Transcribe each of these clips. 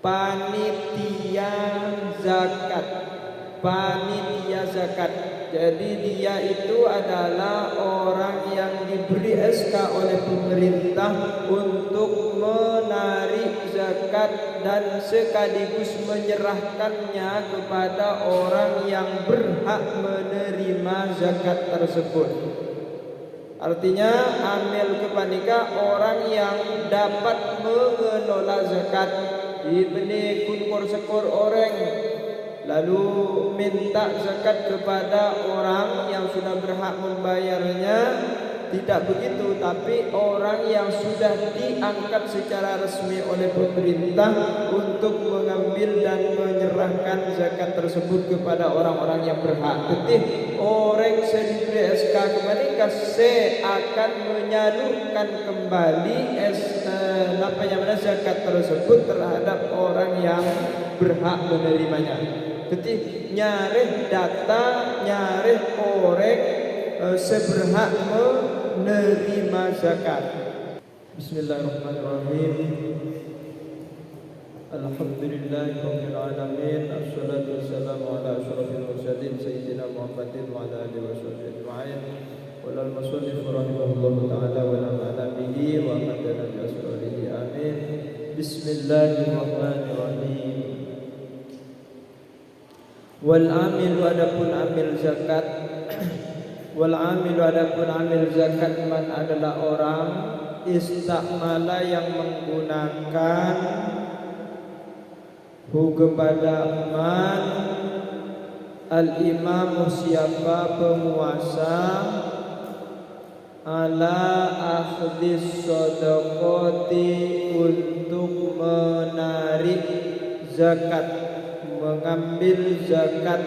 panitia zakat. Panitia zakat. Jadi dia itu adalah orang yang diberi SK oleh pemerintah untuk menarik zakat dan sekaligus menyerahkannya kepada orang yang berhak menerima zakat tersebut. Artinya amil kepanika orang yang dapat mengelola zakat. Ibni kunkur sekur orang lalu minta zakat kepada orang yang sudah berhak membayarnya. Tidak begitu, tapi orang yang sudah diangkat secara resmi oleh pemerintah untuk mengambil dan menyerahkan zakat tersebut kepada orang-orang yang berhak. Jadi orang sediberi SK kepada se akan menyalurkan kembali zakat tersebut terhadap orang yang berhak menerimanya. Jadi nyareh data, nyareh orang seberhak menerima zakat. Bismillahirrahmanirrahim. Alhamdulillahirabbil alamin. Assalatu wassalamu ala asyrafil mursalin sayyidina Muhammadin wa ala alihi washabbihi ajma'in. Wal musannif rahimahullahu ta'ala wa nafa'ana bihi wa qadana bi asrarihi amin. Bismillahirrahmanirrahim. Wal amil adapun amil zakat. Wal amil adapun amil zakat man adalah orang istakmala yang menggunakan kepada man al imam siapa penguasa ala akhdis shadaqati untuk menarik zakat, mengambil zakat,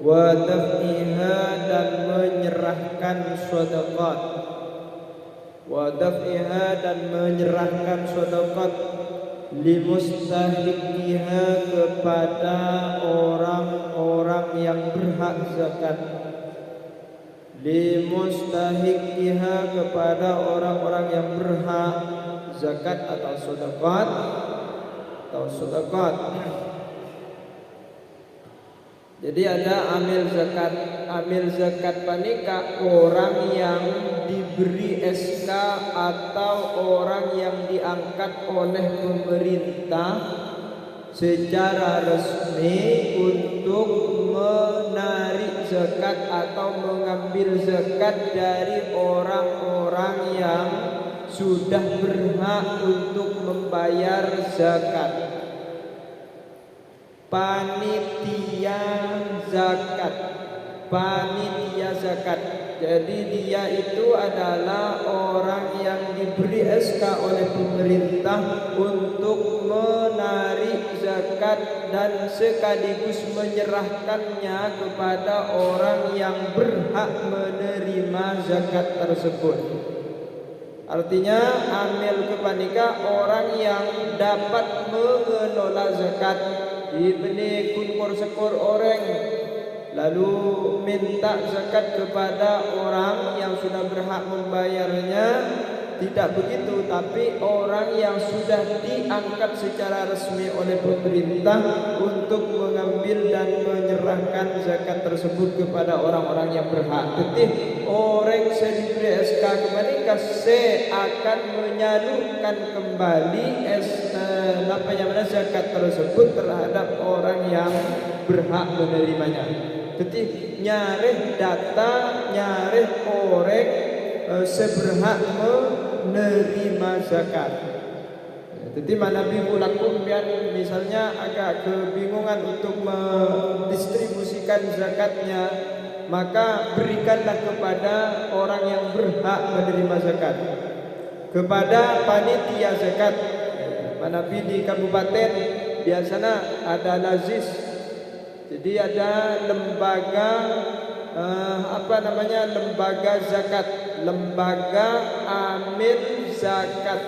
wa daf'iha dan menyerahkan sedekah, wa daf'iha dan menyerahkan sedekah limustahiqiha kepada orang-orang yang berhak zakat, limustahiqiha kepada orang-orang yang berhak zakat atau sedekah atau sedekah. Jadi ada amil zakat. Amil zakat panika orang yang diberi SK atau orang yang diangkat oleh pemerintah secara resmi untuk menarik zakat atau mengambil zakat dari orang-orang yang sudah berhak untuk membayar zakat. Panitia zakat. Panitia zakat. Jadi dia itu adalah orang yang diberi SK oleh pemerintah untuk menarik zakat dan sekaligus menyerahkannya kepada orang yang berhak menerima zakat tersebut. Artinya amil kepanika orang yang dapat mengelola zakat. Ibni kunkur sekur orang lalu minta zakat kepada orang yang sudah berhak membayarnya. Tidak begitu, tapi orang yang sudah diangkat secara resmi oleh pemerintah untuk mengambil dan menyerahkan zakat tersebut kepada orang-orang yang berhak. Jadi orang sediberi SK kepada se akan menyalurkan kembali zakat tersebut terhadap orang yang berhak menerimanya. Jadi nyareh data, nyareh orang seberhak menerima zakat. Jadi mana bimulakum biar misalnya agak kebingungan untuk mendistribusikan zakatnya, maka berikanlah kepada orang yang berhak menerima zakat, kepada panitia zakat. Mana di kabupaten biasanya ada lazis. Jadi ada lembaga lembaga zakat, lembaga amil zakat.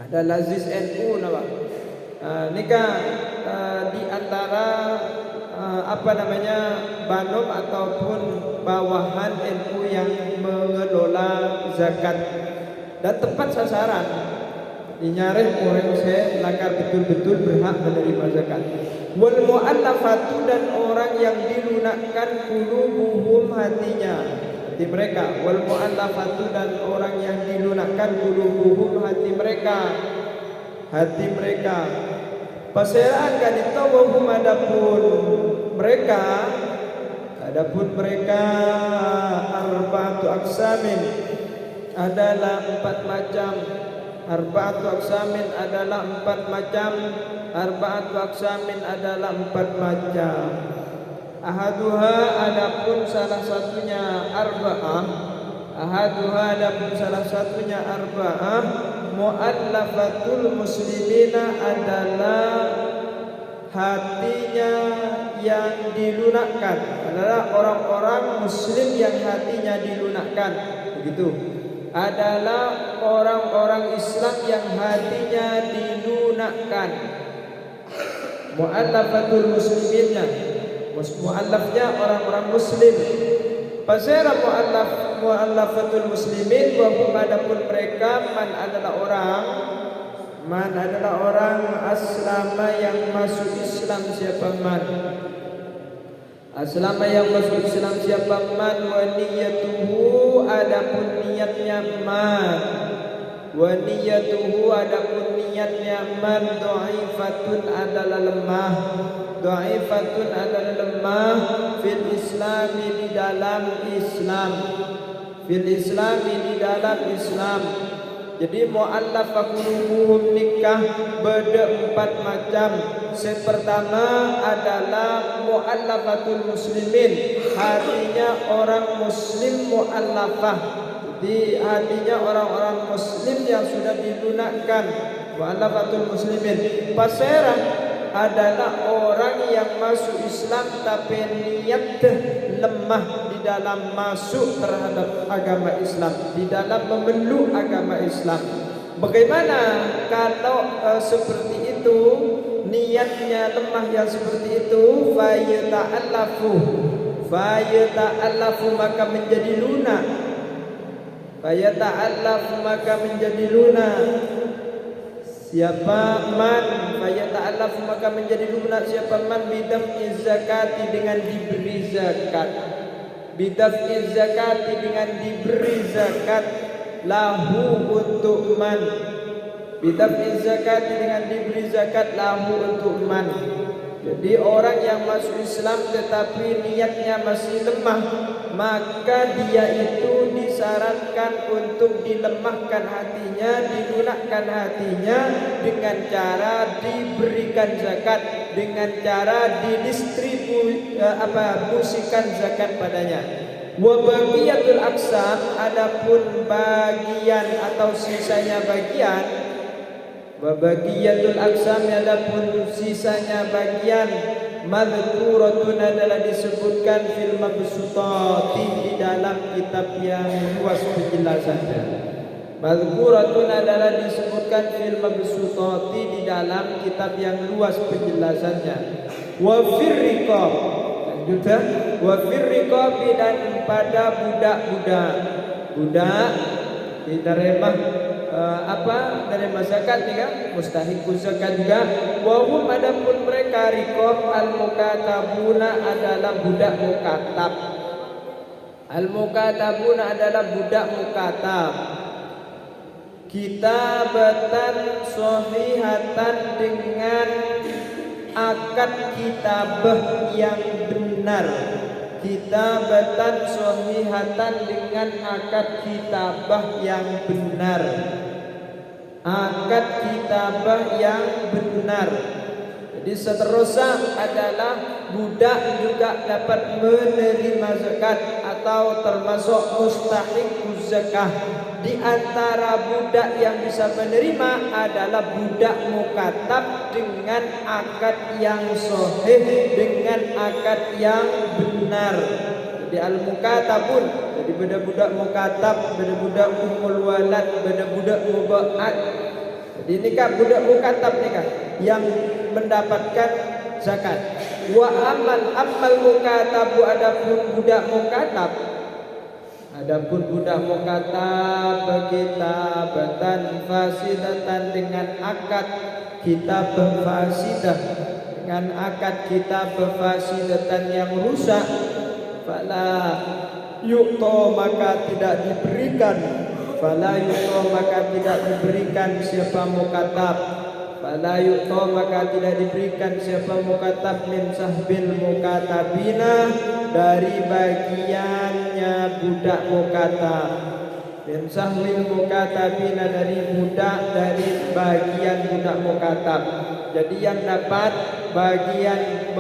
Ada lazis NU nama. Nikah di antara banom ataupun bawahan NU yang mengelola zakat dan tepat sasaran. Dinyareh orang saya lakar betul-betul berhak menerima zakat. Wal mu'allafatu dan orang yang dilunakkan qulubuhum hatinya, hati mereka. Wal mu'allafatu dan orang yang dilunakkan qulubuhum hati mereka, hati mereka. Paseraan kadito wahum adapun mereka arba'atu aksamin adalah 4 macam. Arba'atu aksamin adalah 4 macam. Arba'atu aksamin adalah 4 macam. Ahaduha adapun salah satunya arba'ah. Ahaduha adapun salah satunya arba'ah. Mu'allafatul muslimina adalah hatinya yang dilunakkan, adalah orang-orang muslim yang hatinya dilunakkan. Begitu. Adalah orang-orang Islam yang hatinya dilunakkan. Mu'allafatul musliminnya, mu'allafnya orang-orang muslim. Pasera mu'allafatul muslimin wa hum adapun mereka man adalah orang aslama yang masuk Islam siapa man. Aslama yang masuk Islam siapa man wa niyatuhu adapun niatnya man. Wa niyatuhu adapun niatnya man dha'ifatun adalah lemah. Dha'ifatun adalah lemah fil islami di dalam Islam. Fil islami di dalam Islam. Jadi mu'allafah qulubuhum nikah beda 4 macam. Yang pertama adalah mu'allafatul muslimin, hatinya orang muslim mu'allafah. Jadi hatinya orang-orang muslim yang sudah dilunakkan, mu'allafatul muslimin. Pasera adalah orang yang masuk Islam tapi niat lemah di dalam masuk terhadap agama Islam, di dalam memeluk agama Islam. Bagaimana kalau seperti itu, niatnya lemah yang seperti itu, fayata'allafu maka menjadi lunak. Fayata'allafu maka menjadi lunak. Siapa man fayata'allafu maka menjadi lunak siapa man bidaf'i zakati dengan diberi zakat. Bidaf'i zakati dengan diberi zakat lahu untuk man. Bidaf'i zakati dengan diberi zakat lahu untuk man. Jadi orang yang masuk Islam tetapi niatnya masih lemah, maka dia itu disarankan untuk dilemahkan hatinya, dilunakkan hatinya dengan cara diberikan zakat, dengan cara didistribusikan zakat padanya. Wa baqiyatul aqsam adapun bagian atau sisanya bagian. Wabagiyatul aqsam adapun sisanya bagian madzuratun adalah disebutkan fil mabsutati di dalam kitab yang luas penjelasannya. Madzuratun adalah disebutkan fil mabsutati di dalam kitab yang luas penjelasannya. Wa firriqab lanjutnya wa firriqab dan pada budak-budak diterima dari zakat ni kan mustahik zakat juga. Wa hum adapun mereka riqab al-mukatabuna adalah budak mukatab. Al-mukatabuna adalah budak mukatab. Kitabatan sahihatan dengan akad kitabah yang benar. Kitabatan sahihatan dengan akad kitabah yang benar. Akad kitabah yang benar. Jadi seterusnya adalah budak juga dapat menerima zakat atau termasuk mustahik zakah. Di antara budak yang bisa menerima adalah budak mukatab dengan akad yang sahih, dengan akad yang benar. Jadi al-mukatabun, jadi budak-budak mukatab, budak-budak umul walad, budak-budak muba'ad. Jadi ini kan budak mukatab ni kan yang mendapatkan zakat. Wa ammal mukatabu adapun budak mukatab Adapun budak mukatab kitabatan fasidatan dengan akad kitab fasidah, dengan akad kitab fasidatan yang rusak, fala yu'ta maka tidak diberikan, fala yu'ta maka tidak diberikan siapa mukatab, fala yu'ta maka tidak diberikan siapa mukatab min sahbil mukatabina dari bagiannya budak mukatab, min sahbil mukatabina dari budak, dari bagian budak mukatab. Jadi yang dapat bagian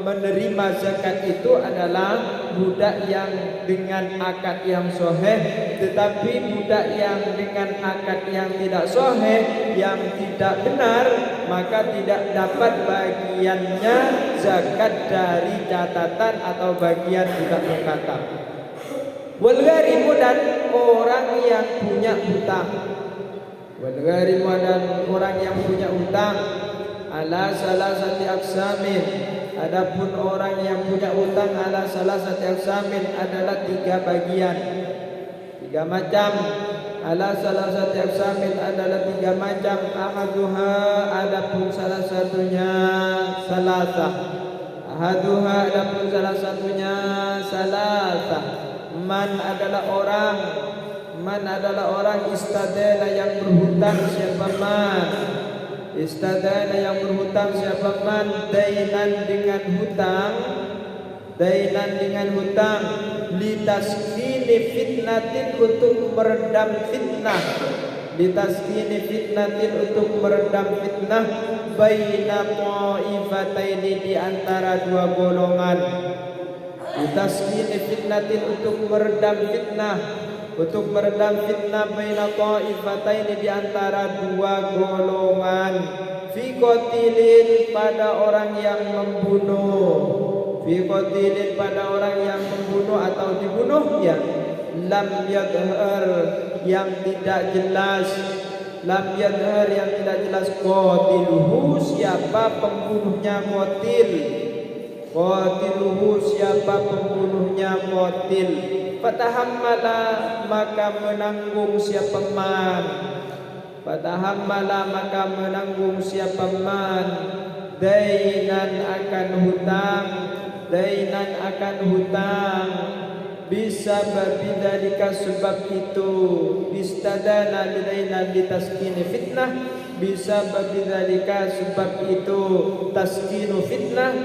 menerima zakat itu adalah budak yang dengan akad yang sahih, tetapi budak yang dengan akad yang tidak sahih, yang tidak benar, maka tidak dapat bagiannya zakat dari catatan atau bagian budak mukatab. Wal gharimu dan orang yang punya hutang, wal gharimu dan orang yang punya hutang ala salasati aqsamin. Adapun orang yang punya utang ala salasati aqsamin adalah 3 bagian, 3 macam. Ala salasati aqsamin adalah 3 macam. Ahaduha adapun salah satunya salasah. Ahaduha adapun salah satunya salasah. Man adalah orang, man adalah orang istadana yang berhutang siapa man. Istadana yang berhutang siapa man, dainan dengan hutang, dainan dengan hutang, litaskini fitnatin untuk meredam fitnah, litaskini fitnatin untuk meredam fitnah, baina qaifataini di antara 2 golongan, litaskini fitnatin untuk meredam fitnah, untuk meredam fitnah baina qaifataini di antara 2 golongan, fi qatilin pada orang yang membunuh, fi qatilin pada orang yang membunuh atau dibunuh, ya lam yadhhar yang tidak jelas, lam yadhhar yang tidak jelas, qatiluhu siapa pembunuhnya, qatil, qatiluhu siapa pembunuhnya, qatil. Fatahammala maka menanggung siapa man, fatahammala maka menanggung siapa man, dainan akan hutang, dainan akan hutang, bisa berbidalika sebab itu, istadana dainan ditaskini fitnah, bisa berbidalika sebab itu taskinu fitnah,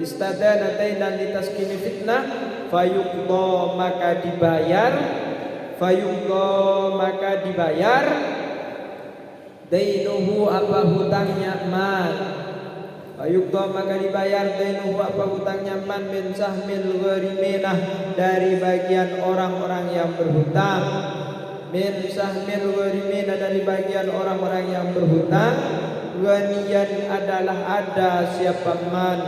istadana dainan ditaskini fitnah, fayuqda maka dibayar, fayuqda maka dibayar, dainuhu apa hutangnya man, fayuqda maka dibayar, dainuhu apa hutangnya man, min sahmil ghariminah dari bagian orang-orang yang berhutang, min sahmil ghariminah dari bagian orang-orang yang berhutang. Ghaniyan adalah ada siapa man,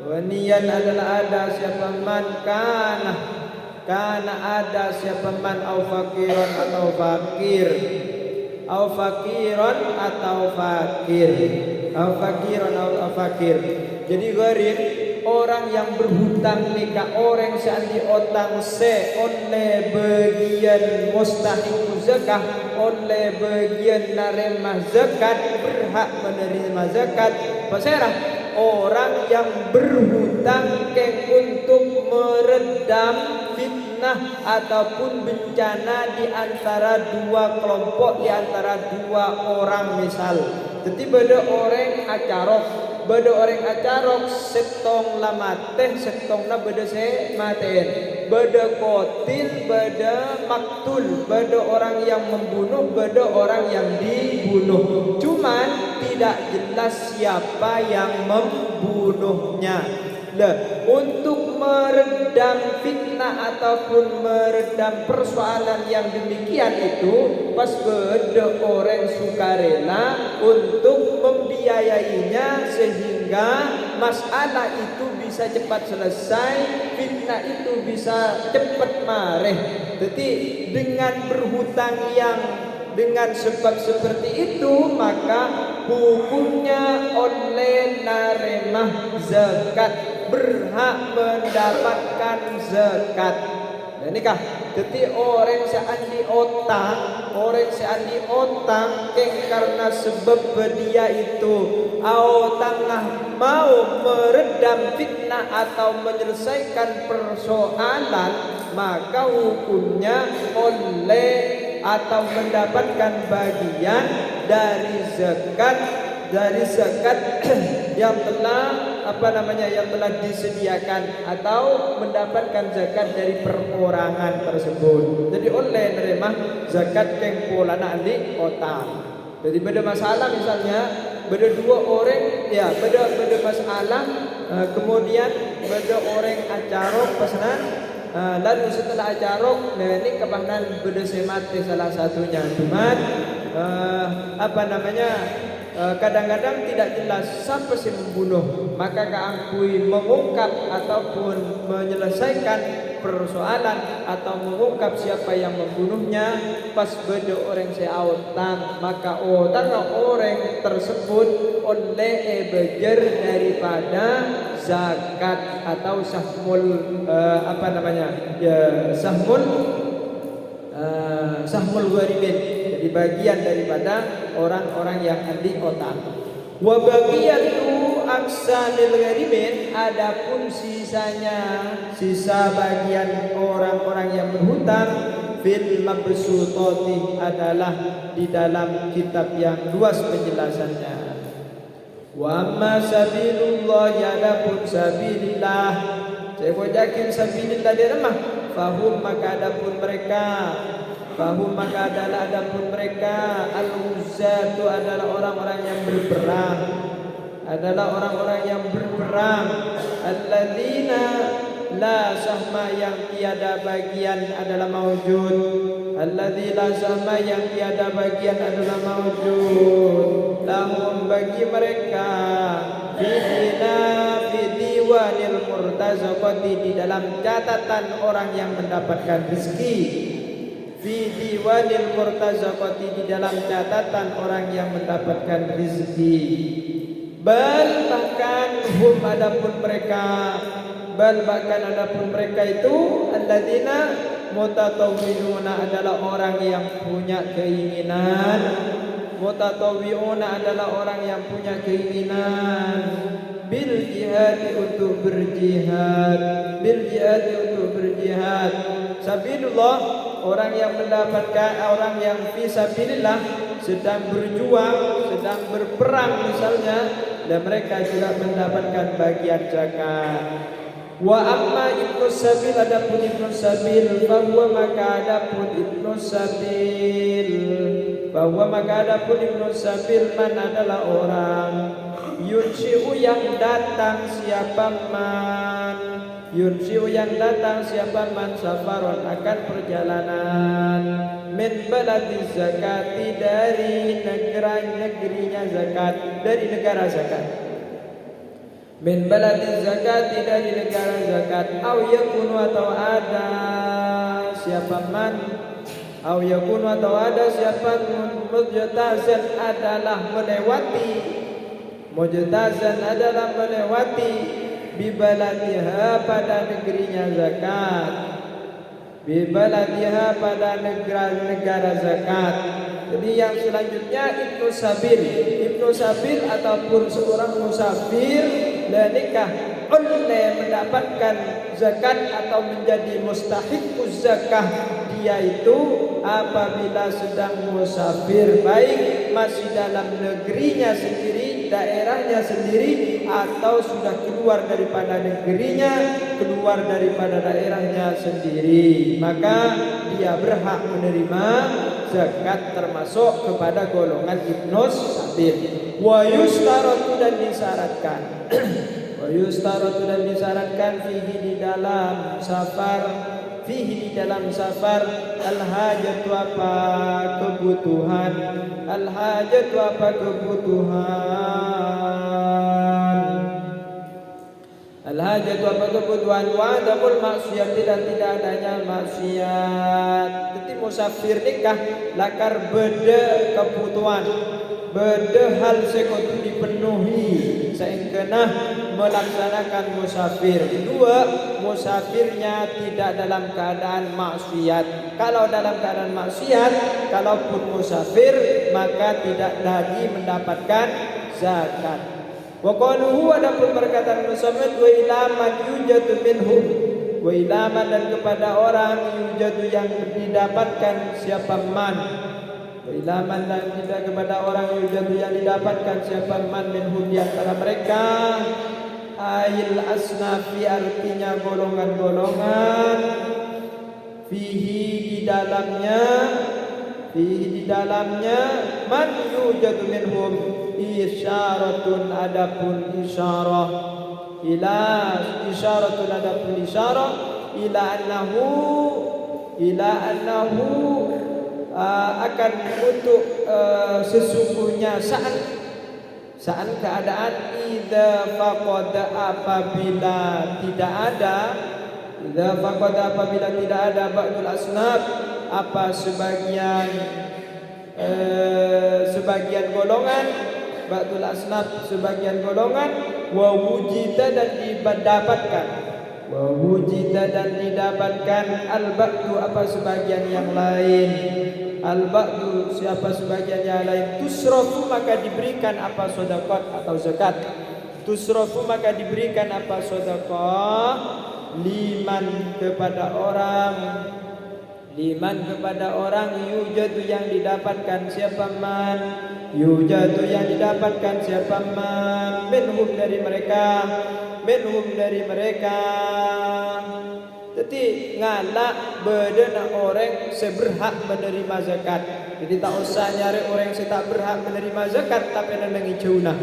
waniyan adalah ada siapa man, kana ada siapa man, au fakiran atau fakir, au fakiran atau fakir, au fakiran atau fakir. Jadi gharib orang yang berhutang nika orang sandi otang se oleh bagian mustahik zakah, oleh bagian naremah zakat, berhak menerima zakat. Paserah orang yang berhutang untuk meredam fitnah ataupun bencana di antara 2 kelompok, di antara 2 orang misal. Jadi beda orang acarok, beda orang acarok setong lamateh, setongna beda se maten, beda kotil, beda maktul, beda orang yang membunuh, beda orang yang dibunuh. Cuman tidak jelas siapa yang membunuhnya. Nah, untuk meredam fitnah ataupun meredam persoalan yang demikian itu, pas beda orang sukarela untuk membiayainya sehingga masalah itu bisa cepat selesai, fitnah itu bisa cepat mareh. Jadi dengan berhutang yang dengan sebab seperti itu, maka hukumnya oleh naremah zakat, berhak mendapatkan zakat, Dan nikah jadi orang seandi otang karena sebab dia itu tengah mau meredam fitnah atau menyelesaikan persoalan, maka hukumnya oleh atau mendapatkan bagian dari zakat yang telah yang telah disediakan atau mendapatkan zakat dari perorangan tersebut. Jadi oleh menerima zakat kengpolana andi otang. Jadi beda masalah misalnya beda dua orang ya beda masalah kemudian beda orang acarok pesanan lalu setelah acarok ini kebahanan beda semati salah satunya cuman kadang-kadang tidak jelas siapa sih membunuh, maka keangkui mengungkap ataupun menyelesaikan persoalan atau mengungkap siapa yang membunuhnya pas beda orang seautang, maka orang tersebut oleh beger daripada zakat atau sahmul sahmul gharibin, jadi bagian daripada orang-orang yang andi otang. Wa baqiyatu aksanil gharibin, adapun sisa bagian orang-orang yang berhutang fil mabsutati adalah di dalam kitab yang luas penjelasannya. Wa amma sabilullah, adapun sabilillah, saya yakin sabilillah dia remah. Fahum maka adapun mereka al-uzzatu adalah orang-orang yang berperang, alladzina la sahma yang tiada bagian adalah maujud, lahum bagi mereka fi diwanil murtazaqati, di dalam catatan orang yang mendapatkan rezeki, fi diwanil murtazaqati, di dalam catatan orang yang mendapatkan rezeki. Bahkan adapun mereka itu alladzina mutatawwi'una adalah orang yang punya keinginan, bil jihad untuk berjihad, sabilullah, orang yang fi sabilillah sedang berjuang, sedang berperang misalnya, dan mereka juga mendapatkan bagian zakat. Wa amma ibnu sabil, adapun ibnu sabil, bahwa maka adapun ibnu sabil man adalah orang yunshi'u yang datang siapa man safaron akan perjalanan min baladi zakati, dari negerinya zakat, dari negara zakat, min baladi zakati, dari negara zakat, au yakunu atau ada siapa man mujtazan adalah melewati bibaladiha pada negerinya zakat, pada negara zakat. Jadi yang selanjutnya ibnu sabil ataupun seorang musafir dan nikah oleh mendapatkan zakat atau menjadi mustahiquz zakah, dia itu apabila sedang musafir, baik masih dalam negerinya sendiri, daerahnya sendiri, atau sudah keluar daripada negerinya, keluar daripada daerahnya sendiri, maka dia berhak menerima zakat, termasuk kepada golongan ibnus sabil. Wa yustaratu, dan disyaratkan fihi di dalam safar, al-hajatu apa kebutuhan, wa adamul maksiyati, dan tidak adanya maksiat. Jadi musafir nikah lakar beda kebutuhan, bedehal sekotu dipenuhi sehingga melaksanakan musafir. Kedua, musafirnya tidak dalam keadaan maksiat. Kalau dalam keadaan maksiat, kalaupun musafir, maka tidak lagi mendapatkan zakat. Wa qaluhu, adapun perkataan musafir, wa ila man yujadu minhum, wa ila man, dan kepada orang yujadu yang didapatkan siapa man, wa ila man, dan tidak kepada orang yujadu yang didapatkan siapa man minhum di antara mereka, ail asnafi, artinya golongan-golongan, fihi di dalamnya man yujadu minhum isyaratun, adapun isyarah, ila isyaratun, adapun isyarah, ila annahu akan untuk sesungguhnya saat keadaan idza faqada, apabila tidak ada, idza faqada, apabila tidak ada ba'dul asnaf, apa sebagian golongan, ba'dul asnaf sebagian golongan, wa wujida, dan didapatkan, wa wujida, dan didapatkan al-ba'du, apa sebagian yang lain, al-ba'du siapa sebagian yang lain, tusrafu, maka diberikan apa sedekah atau zakat, tusrafu, maka diberikan apa sedekah, liman kepada orang yujadu yang didapatkan siapa man, yujadu yang didapatkan siapa man, minhum dari mereka, jadi ngalak bedena orang seberhak menerima zakat. Jadi tak usah nyari orang yang tak berhak menerima zakat, tapi nengi cuna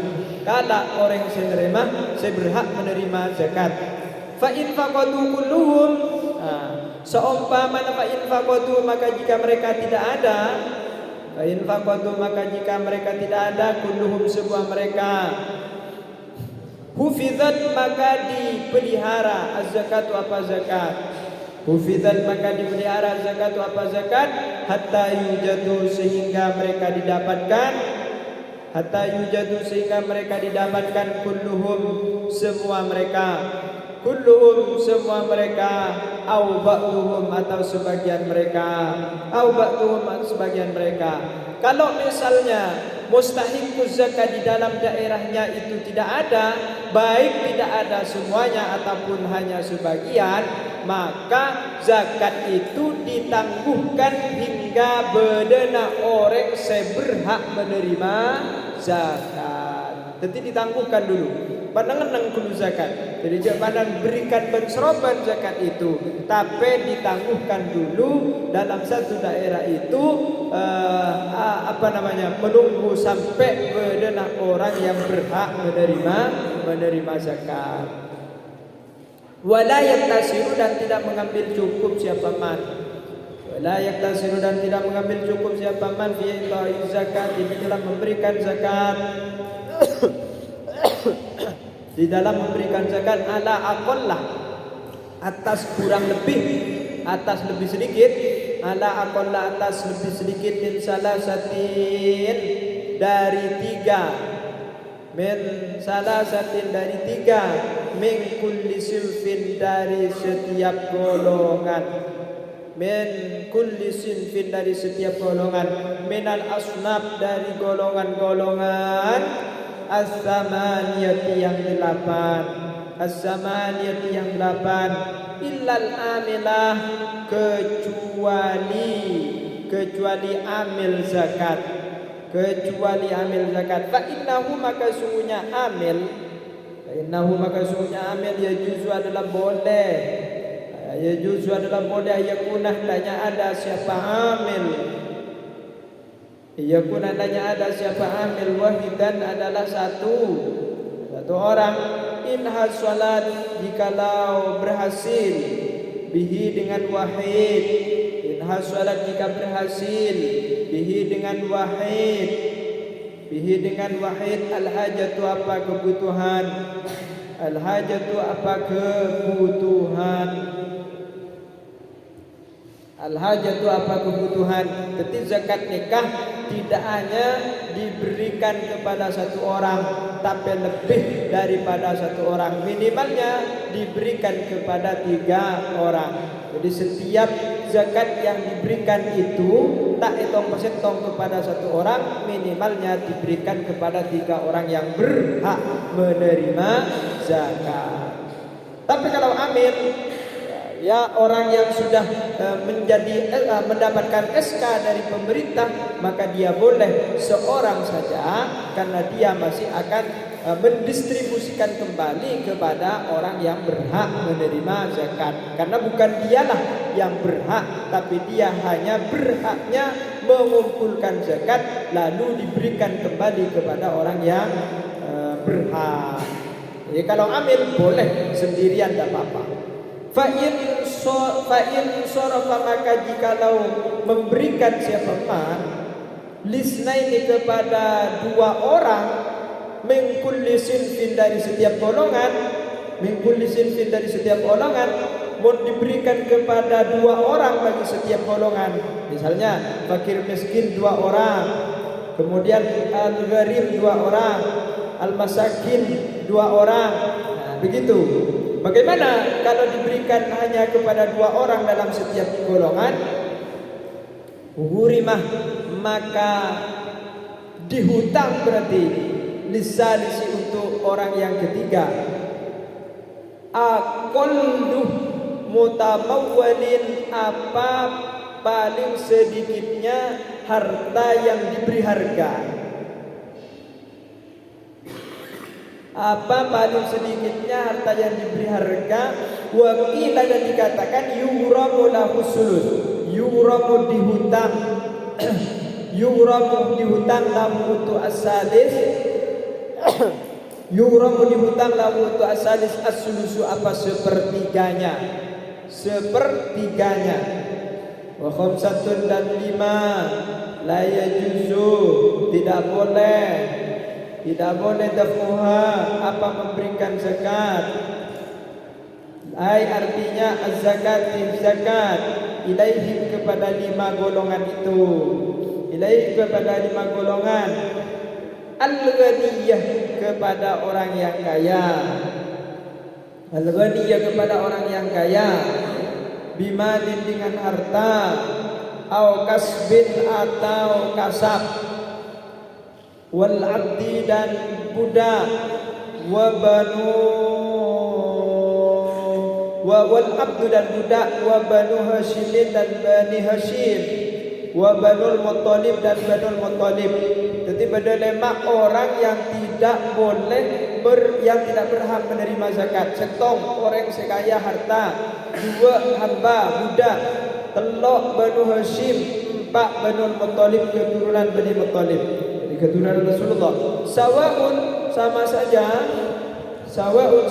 kalau orang seberhak menerima zakat. Fa in faqadu kulluhum, seumpama fa in faqadu, maka jika mereka tidak ada, fa in faqadu, maka jika mereka tidak ada, kulluhum semua mereka, hufizat, maka dipelihara az-zakatu, apa zakat, hufizat, maka dipelihara zakatu, apa zakat, hatta yujadu, sehingga mereka didapatkan, hatta yujadu, sehingga mereka didapatkan, kulluhum semua mereka, kulluhum semua mereka, au ba'duhum, atau sebagian mereka, au ba'duhum, sebagian mereka. Kalau misalnya mustahiquz zakat di dalam daerahnya itu tidak ada, baik tidak ada semuanya ataupun hanya sebagian, maka zakat itu ditangguhkan hingga bedena orang seberhak menerima zakat. Jadi ditangguhkan dulu, pandangan kudu zakat. Jadi jangan berikan benseroban zakat itu, tapi ditangguhkan dulu dalam satu daerah itu, menunggu sampai bedena orang yang berhak menerima zakat. Wala yaktasiru, dan tidak mengambil cukup siapa man, wala yaktasiru, dan tidak mengambil cukup siapa man fi zakat, di dalam memberikan zakat, di dalam memberikan zakat, ala aqallah, atas kurang lebih, atas lebih sedikit, ala aqallah, atas lebih sedikit, min salasatin, dari tiga, min salasatin, dari tiga, min kulli sinfin, dari setiap golongan, min kulli sinfin, dari setiap golongan, minal asnaf, dari golongan-golongan, as-samaniyati, yang 8, as-samaniyati, yang 8, illal amilah, kecuali amil zakat, kecuali amil zakat. Fa innahu, maka sungguhnya amil, fa innahu, maka sungguhnya amil, yajuzu, adalah boleh, yajuzu, adalah boleh, yakunah, hendaknya ada siapa amil, yakun, adanya ada siapa amil, wahidan, adalah satu orang, in hasalat, jikalau berhasil, bihi, dengan wahid, in hasalat, jika berhasil, bihi, dengan wahid, bihi, dengan wahid, al-hajatu, apa kebutuhan, al-hajatu, apa kebutuhan, al-hajatu, apa kebutuhan. Jadi zakat nikah tidak hanya diberikan kepada satu orang, tapi lebih daripada satu orang. Minimalnya diberikan kepada 3 orang. Jadi setiap zakat yang diberikan itu tak etong-setong kepada satu orang, minimalnya diberikan kepada 3 orang yang berhak menerima zakat. Tapi kalau amil, ya orang yang sudah mendapatkan SK dari pemerintah, maka dia boleh seorang saja, karena dia masih akan mendistribusikan kembali kepada orang yang berhak menerima zakat. Karena bukan dialah yang berhak, tapi dia hanya berhaknya mengumpulkan zakat lalu diberikan kembali kepada orang yang berhak. Jadi kalau amil boleh sendirian, tidak apa-apa. Fa'in sorofa, maka jikalau memberikan siapa man lisnaini kepada 2 orang, min kulli sinfin dari setiap golongan, mau diberikan kepada 2 orang bagi setiap golongan. Misalnya fakir miskin 2 orang, kemudian al-gharib 2 orang, al-masakin 2 orang. Nah, begitu. Bagaimana kalau diberikan hanya kepada 2 orang dalam setiap golongan? Hurimah, maka dihutang berarti lisalisi untuk orang yang ketiga. Aqallu mutamawwalin, apa paling sedikitnya harta yang diberi harga. Apa paling sedikitnya harta yang diberi harga? Wakila, dan dikatakan yuramu lahu sulus, yuramu dihutang yuramu dihutang lahu untuk asalis yuramu dihutang lahu untuk asalis as-sulusu, apa sepertiganya. Wa khamsatun, dan 5 la yajuzu, tidak boleh dafuha, apa memberikan zakat. Artinya az-zakat ilaihim, kepada 5 golongan itu. Ilaihim, kepada 5 golongan. Al-ghaniyah, kepada orang yang kaya. Al-ghaniyah, kepada orang yang kaya. Bimalin, dengan harta. Au kasbin, atau kasab. Wal abdi, dan budak. Wal abdu, dan budak. Wa banu Hashimin, dan bani Hashim. Wa banul Muttalib, dan banul Muttalib. Jadi ada 5 orang yang tidak boleh yang tidak berhak menerima zakat. Setong orang sekaya harta, 2 hamba budak, 3 banu Hashim, 4 banul Muttalib, keturunan Bani Muttalib, jadi keturunan Rasulullah. Sawaun,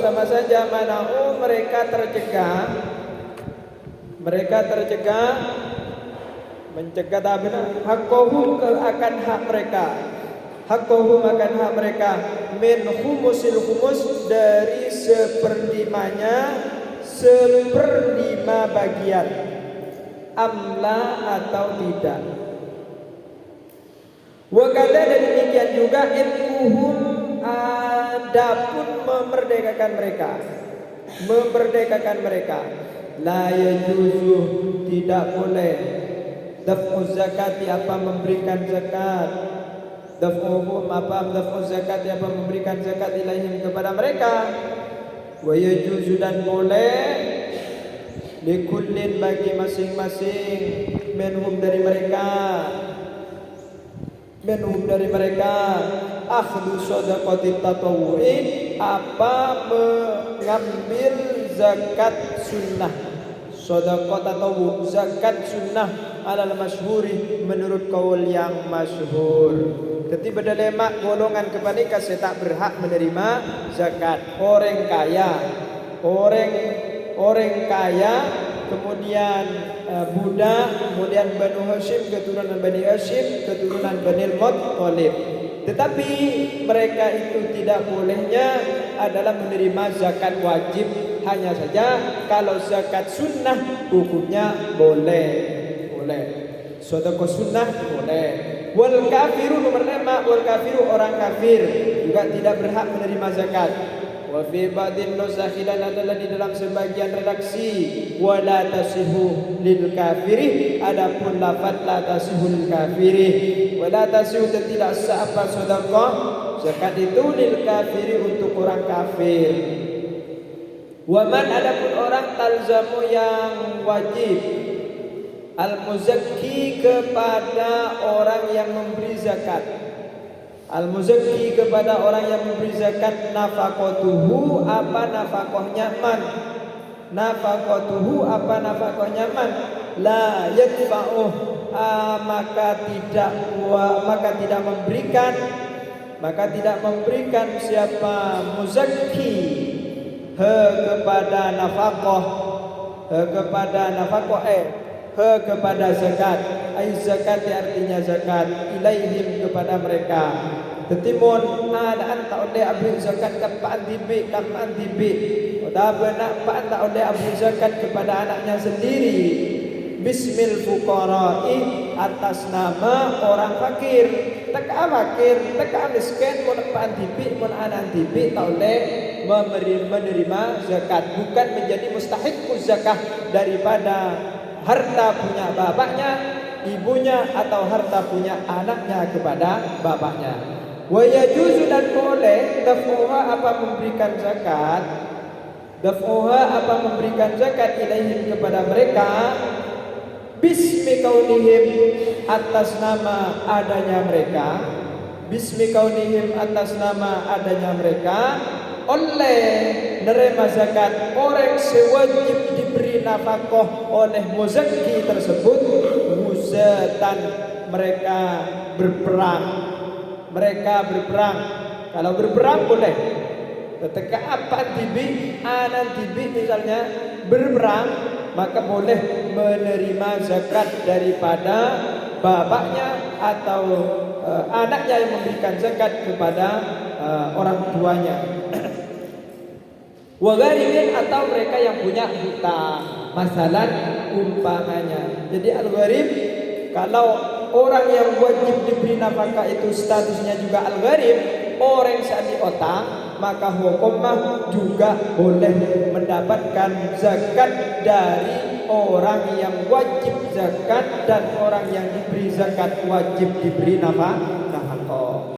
sama saja mana'u, mereka tercegah mencegah haqqahum, akan hak mereka, min khumusil khumus, dari 1/5 bagian, amla, atau tidak. Wa kada, dan demikian juga itkuhum, adapun memerdekakan mereka. La yajuzu, tidak boleh. Daf'u zakati, apa memberikan zakat. Daf'uhum, apa daf'u zakati, apa memberikan zakat ilaihim, kepada mereka. Wa yajuzu, dan boleh. Likullin, bagi masing-masing. Minhum, dari mereka. Akhdu shadaqati tatawu'i, apa mengambil zakat sunnah. Shadaqat tatawu, zakat sunnah, alal masyhuri, menurut kaul yang masyhur. Jadi pada 5 golongan kepanika saya tak berhak menerima zakat. Orang kaya, kemudian budak, kemudian Banu Hashim, keturunan Bani Hashim, keturunan Bani Muttalib. Tetapi mereka itu tidak bolehnya adalah menerima zakat wajib. Hanya saja kalau zakat sunnah hukumnya boleh. Sedekah sunnah boleh. Wal kafiru nomor 5, wal kafiru orang kafir juga tidak berhak menerima zakat. Wa fi ba'din nusakh dan adalah di dalam sebagian redaksi wala tasihu lil kafiri, adapun lafaz la tasihu lil kafiri, wala tasihu tidak sah apa sedekah zakat itu lil kafiri untuk orang kafir. Wa man adapun orang talzamu yang wajib al-muzakki kepada orang yang memberi zakat. Al-muzakki kepada orang yang memberi zakat nafaqatuhu apa nafaqahnya man. Nafaqatuhu apa nafaqahnya man. La yadfa'uh maka tidak memberikan siapa muzakki kepada nafaqah kepada zakat. Ai zakat artinya zakat ilaihim kepada mereka. Tetimun ada anta oleh ambil zakat kapan tibi. Udah benak pak anta oleh ambil zakat kepada anaknya sendiri. Bismil fuqara'i atas nama orang fakir. Teka fakir, teka miskin mun pak tibi mun anak tibi tak oleh menerima zakat, bukan menjadi mustahik zakah daripada harta punya bapaknya, ibunya atau harta punya anaknya kepada bapaknya. Wa yajuzu dan boleh daf'uha apa memberikan zakat ilaihim kepada mereka bismi kaunihim atas nama adanya mereka oleh nerima zakat orang sewajib diberi nafkah oleh muzakki tersebut wuzatan mereka berperang. Kalau berperang boleh. Ketika apa tibi anan tibi misalnya berperang, maka boleh menerima zakat daripada bapaknya atau anaknya yang memberikan zakat kepada orang tuanya. Wa gharibin atau mereka yang punya hutang. Masalah umpamanya. Jadi al-gharib, kalau orang yang wajib diberi nafkah itu statusnya juga al-gharib, orang yang saat diotang, maka hukumnya juga boleh mendapatkan zakat dari orang yang wajib zakat dan orang yang diberi zakat wajib diberi nafkah.